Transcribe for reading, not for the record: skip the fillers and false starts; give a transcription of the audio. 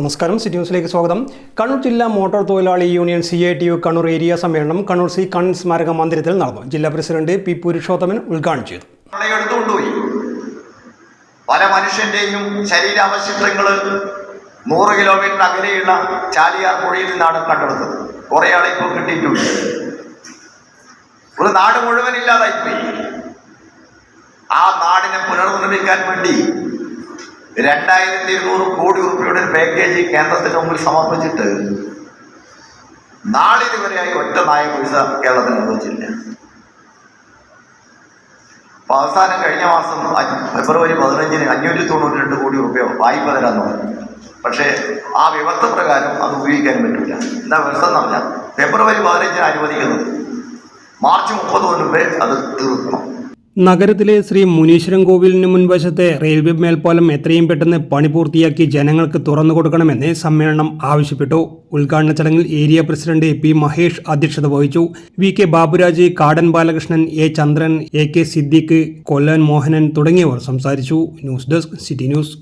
നമസ്കാരം. സിറ്റി ന്യൂസിലേക്ക് സ്വാഗതം. കണ്ണൂർ ജില്ലാ മോട്ടോർ തൊഴിലാളി യൂണിയൻ CITU കണ്ണൂർ ഏരിയ സമ്മേളനം കണ്ണൂർ സി കൺ സ്മാരക മന്ദിരത്തിൽ നടന്നു. ജില്ലാ പ്രസിഡന്റ് പി പുരുഷോത്തമൻ ഉദ്ഘാടനം ചെയ്തു. പല മനുഷ്യന്റെയും ശരീരാവശിഷ്ടങ്ങൾ 100 കിലോമീറ്റർ അകലെയുള്ള ചാലിയാർ പുഴയിൽ നിന്നാണ് കണ്ടെടുത്തത്. കുറെ ആളെ ഇപ്പോൾ കിട്ടിയിട്ടുണ്ട്. ഒരു നാട് മുഴുവൻ ഇല്ലാതായിപ്പോയി. ആ നാടിനെ പുനർനിർമ്മിക്കാൻ വേണ്ടി 2200 കോടി രൂപയുടെ പാക്കേജ് കേന്ദ്രത്തിന് മുമ്പിൽ സമർപ്പിച്ചിട്ട് നാളിതുവരെയായി ഒറ്റ നായ പൈസ കേരളത്തിൽ അനുവദിച്ചില്ല. അപ്പൊ അവസാനം കഴിഞ്ഞ മാസം ഫെബ്രുവരി 15-ന് 592 കോടി രൂപയോ വായ്പ തരാന്ന് പറഞ്ഞു. പക്ഷേ ആ വ്യവസ്ഥ പ്രകാരം അത് ഉപയോഗിക്കാൻ പറ്റില്ല. എന്താ വ്യവസ്ഥ എന്ന് പറഞ്ഞാൽ ഫെബ്രുവരി 15-ന് അനുവദിക്കുന്നത്, മാർച്ച് 30 മുൻപേ അത് തീർക്കണം. നഗരത്തിലെ ശ്രീ മുനീശ്വരൻ കോവിലിന് മുൻവശത്തെ റെയിൽവേ മേൽപ്പാലം എത്രയും പെട്ടെന്ന് പണി പൂർത്തിയാക്കി ജനങ്ങൾക്ക് തുറന്നു കൊടുക്കണമെന്ന് സമ്മേളനം ആവശ്യപ്പെട്ടു. ഉദ്ഘാടന ചടങ്ങിൽ ഏരിയ പ്രസിഡന്റ് പി മഹേഷ് അധ്യക്ഷത വഹിച്ചു. VK Baburaj, Kadan Balakrishnan, A Chandran, AK Siddique, കൊല്ലൻ Mohanan തുടങ്ങിയവർ സംസാരിച്ചു. News desk, city news.